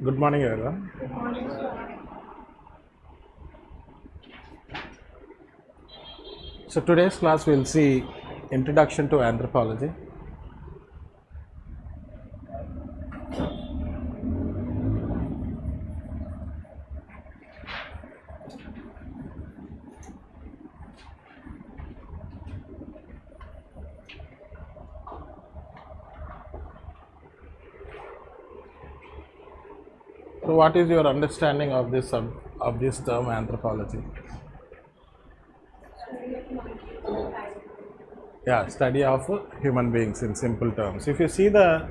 Good morning, everyone. So today's class we'll see Introduction to Anthropology. So what is your understanding of this term anthropology? Yeah, study of human beings in simple terms. If you see the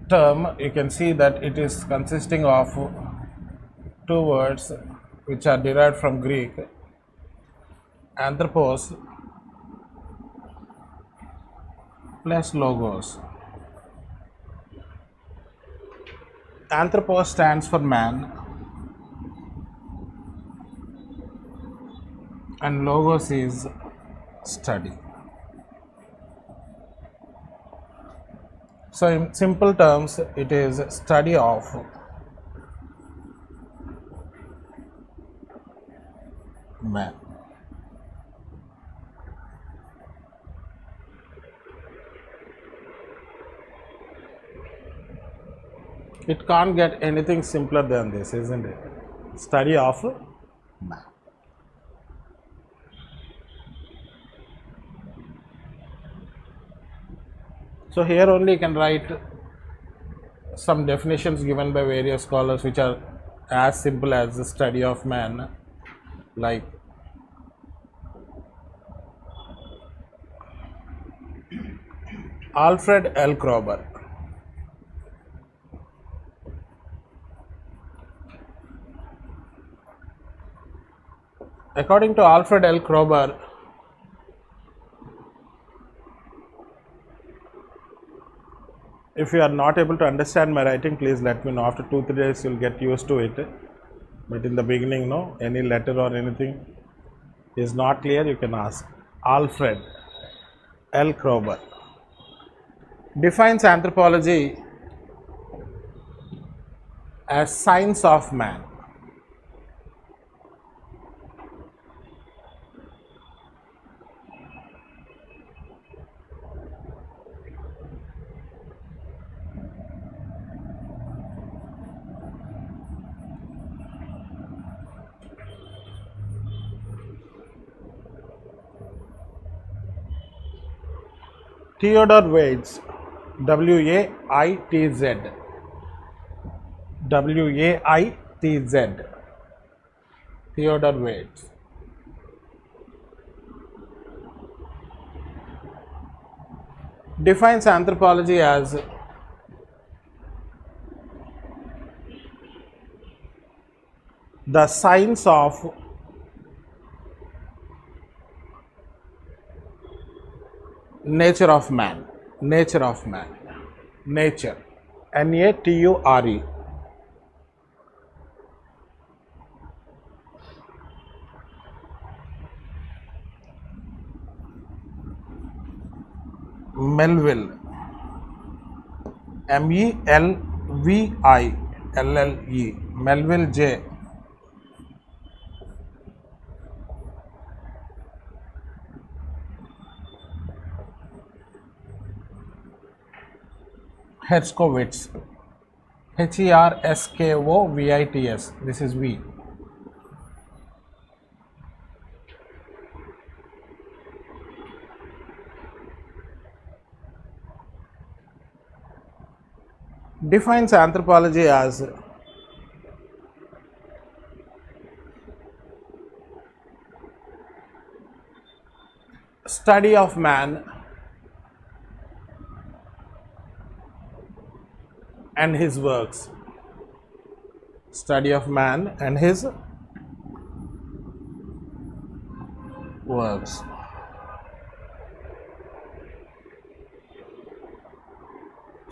term, you can see that it is consisting of two words which are derived from Greek, anthropos plus logos. Anthropos stands for man and logos is study. So in simple terms, it is study of man. It can't get anything simpler than this, isn't it? Study of man. So here only you can write some definitions given by various scholars which are as simple as the study of man, like Alfred L. Kroeber. According to Alfred L. Kroeber, if you are not able to understand my writing, please let me know. After 2-3 days, you'll get used to it. But in the beginning, no, any letter or anything is not clear, you can ask. Alfred L. Kroeber defines anthropology as science of man. Theodore Waitz, W-A-I-T-Z, W-A-I-T-Z, Theodore Waitz. Defines anthropology as the science of nature of man, nature, N-A-T-U-R-E. Melville, M-E-L-V-I-L-L-E, Melville J. Herskowitz, H-E-R-S-K-O-V-I-T-S, this is V. Defines anthropology as study of man and his works. Study of man and his works.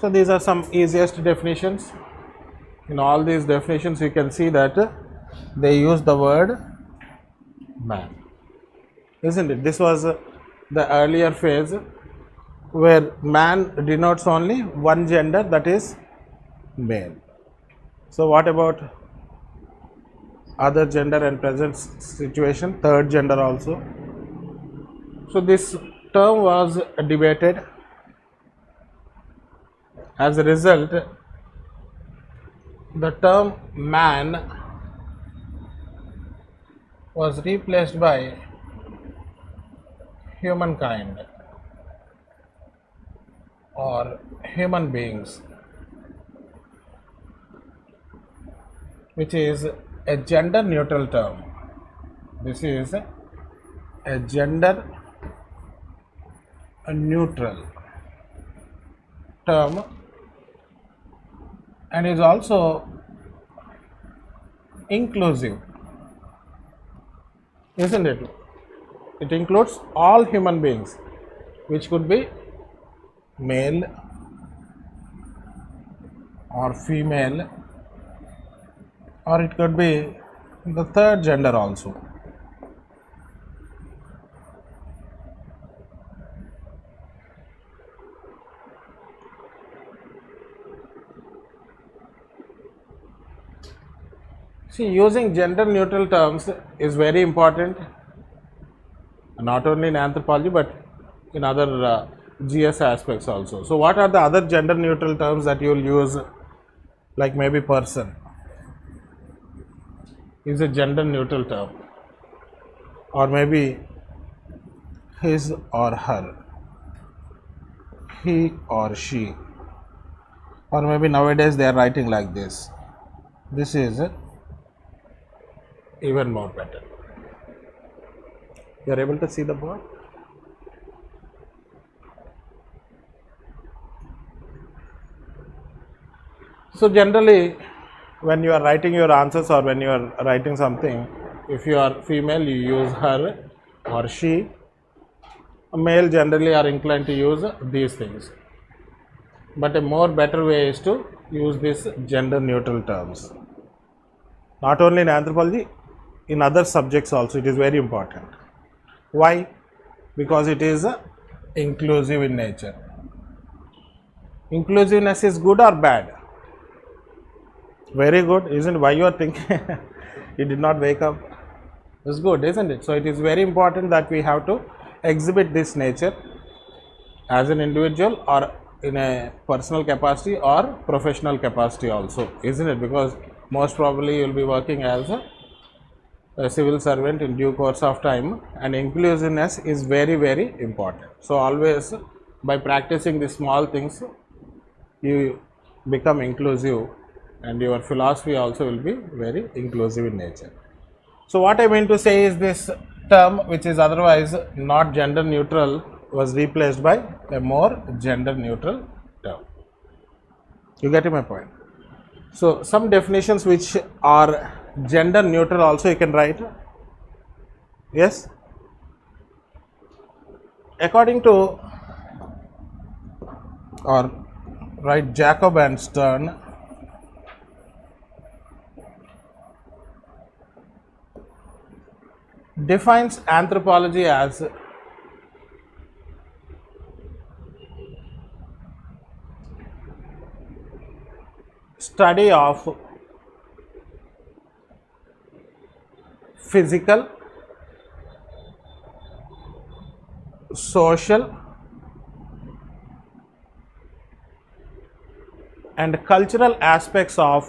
So these are some easiest definitions. In all these definitions, you can see that they use the word man, isn't it? This was the earlier phase where man denotes only one gender, that is male. So what about other gender and present situation, third gender also? So this term was debated. As a result, the term man was replaced by humankind or human beings, which is a gender neutral term. This is a gender neutral term and is also inclusive, isn't it? It includes all human beings, which could be male or female, or it could be the third gender also. See, using gender neutral terms is very important, not only in anthropology but in other GS aspects also. So what are the other gender neutral terms that you will use? Like maybe person is a gender neutral term, or maybe his or her, he or she, or maybe nowadays they are writing like this. This is even more better. You are able to see the board? So generally, when you are writing your answers or when you are writing something, if you are female, you use her or she. Male generally are inclined to use these things. But a more better way is to use these gender neutral terms. Not only in anthropology, in other subjects also it is very important. Why? Because it is inclusive in nature. Inclusiveness is good or bad? Very good, isn't it? Why you are thinking you did not wake up? It's good, isn't it? So it is very important that we have to exhibit this nature as an individual or in a personal capacity or professional capacity also, isn't it? Because most probably you will be working as a civil servant in due course of time, and inclusiveness is very, very important. So always by practicing these small things, you become inclusive and your philosophy also will be very inclusive in nature. So what I mean to say is this term, which is otherwise not gender neutral, was replaced by a more gender neutral term. You get my point? So some definitions which are gender neutral also you can write. Yes? According to, or write, Jacob and Stern, defines anthropology as study of physical, social and cultural aspects of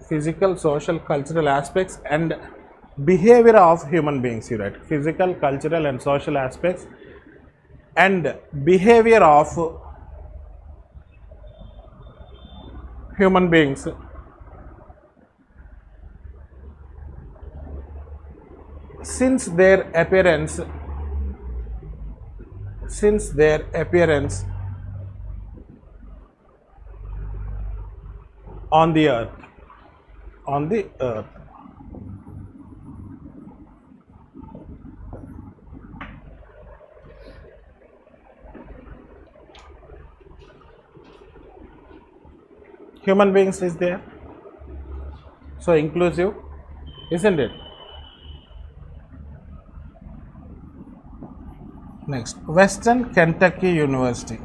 physical, social, cultural aspects and behavior of human beings. You write physical, cultural and social aspects and behavior of human beings since their appearance on the earth. Human beings is there, so inclusive, isn't it? Next, Western Kentucky University.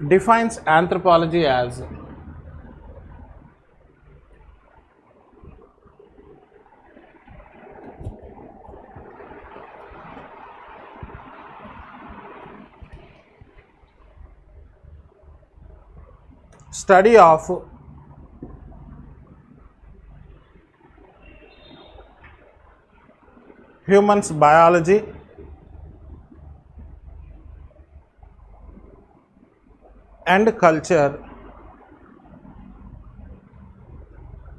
Defines anthropology as study of humans' biology and culture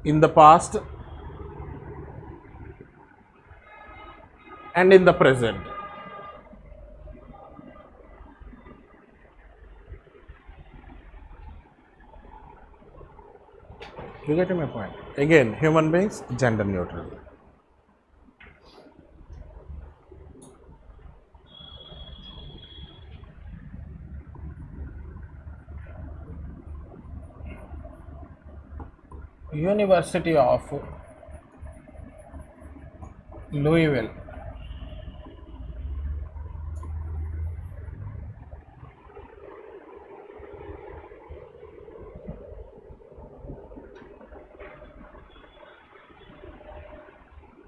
in the past and in the present. You get my point? Again, human beings, gender neutral. University of Louisville.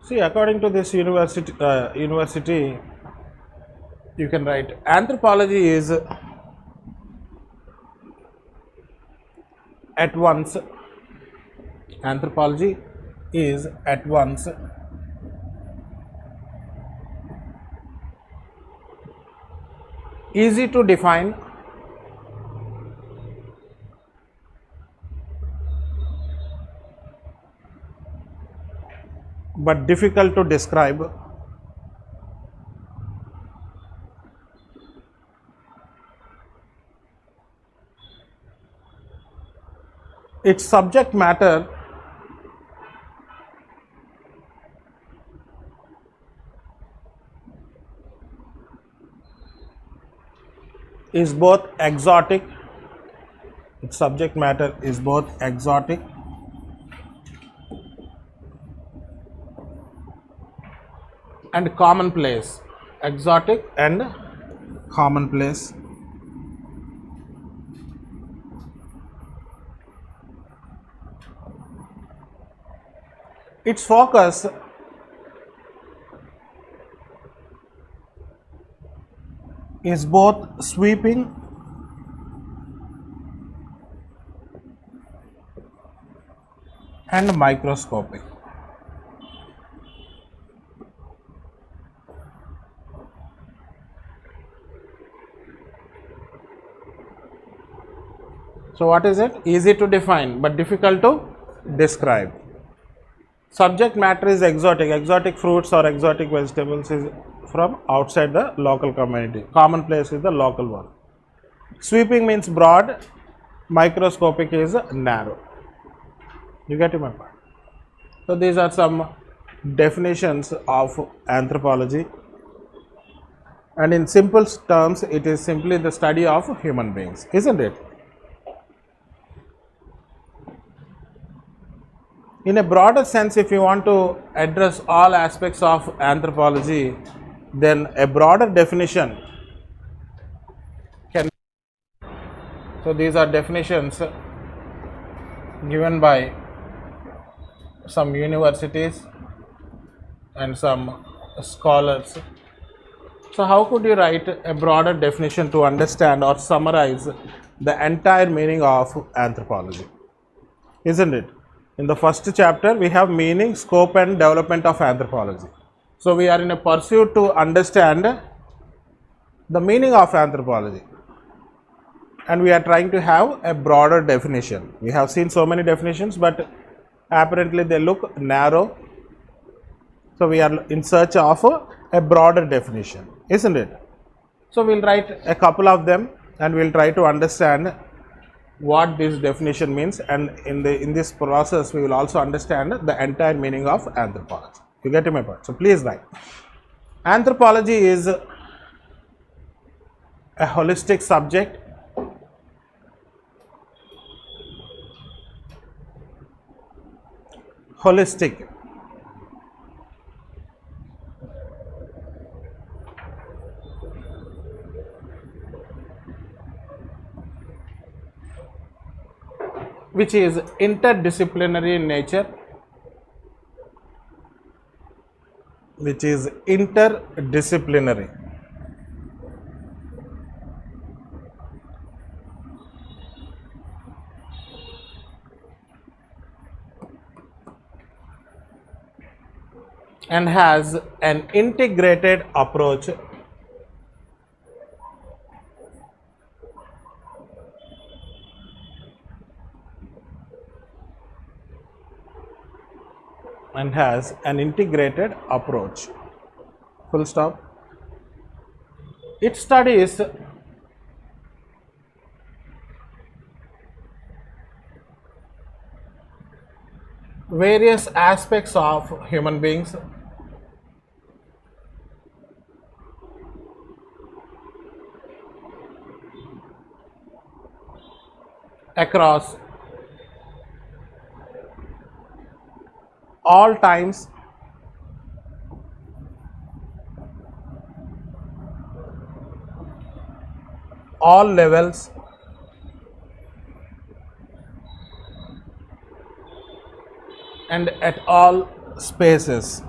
See, according to this university, you can write anthropology is at once easy to define but difficult to describe. Its subject matter is both exotic, its subject matter is both exotic and commonplace, exotic and commonplace. Its focus is both sweeping and microscopic. So what is it? Easy to define but difficult to describe. Subject matter is exotic. Exotic fruits or exotic vegetables is from outside the local community. Commonplace is the local one. Sweeping means broad, microscopic is narrow. You get my point? So these are some definitions of anthropology, and in simple terms it is simply the study of human beings, isn't it? In a broader sense, if you want to address all aspects of anthropology, then a broader definition can. So these are definitions given by some universities and some scholars. So how could you write a broader definition to understand or summarize the entire meaning of anthropology? Isn't it? In the first chapter, we have meaning, scope and development of anthropology. So we are in a pursuit to understand the meaning of anthropology, and we are trying to have a broader definition. We have seen so many definitions, but apparently they look narrow. So we are in search of a broader definition, isn't it? So we'll write a couple of them and we'll try to understand what this definition means, and in this process we will also understand the entire meaning of anthropology. You get my point? So please write. Anthropology is a holistic subject holistic which is interdisciplinary in nature, which is interdisciplinary. And has an integrated approach and has an integrated approach. Full stop. It studies various aspects of human beings across all times, all levels, and at all spaces.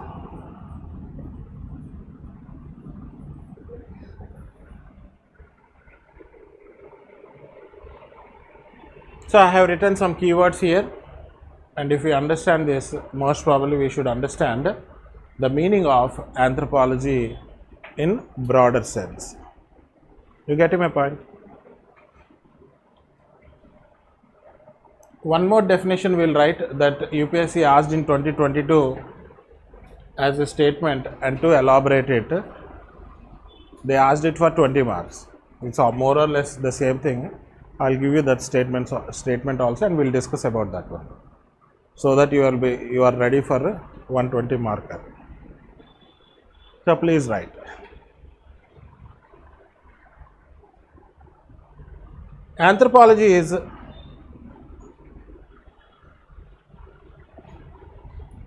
So I have written some keywords here, and if we understand this, most probably we should understand the meaning of anthropology in broader sense. You getting my point? One more definition we will write that UPSC asked in 2022 as a statement, and to elaborate it, they asked it for 20 marks. It's more or less the same thing. I'll give you that statement also, and we'll discuss about that one, so that you are ready for 120 marker. So please write. Anthropology is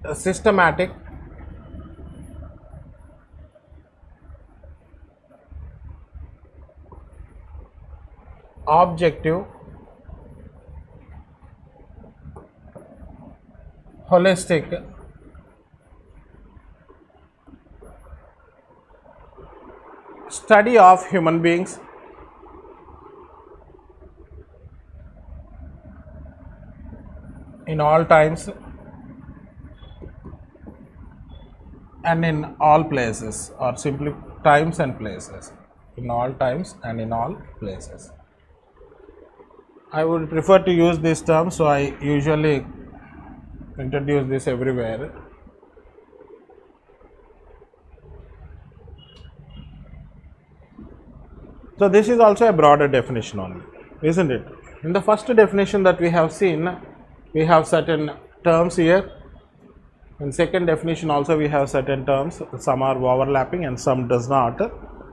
a systematic, objective, holistic, study of human beings in all times and in all places, or simply times and places, in all times and in all places. I would prefer to use this term, so I usually introduce this everywhere. So this is also a broader definition only, isn't it? In the first definition that we have seen, we have certain terms here. In second definition also we have certain terms, some are overlapping and some does not.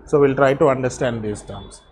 So we'll try to understand these terms.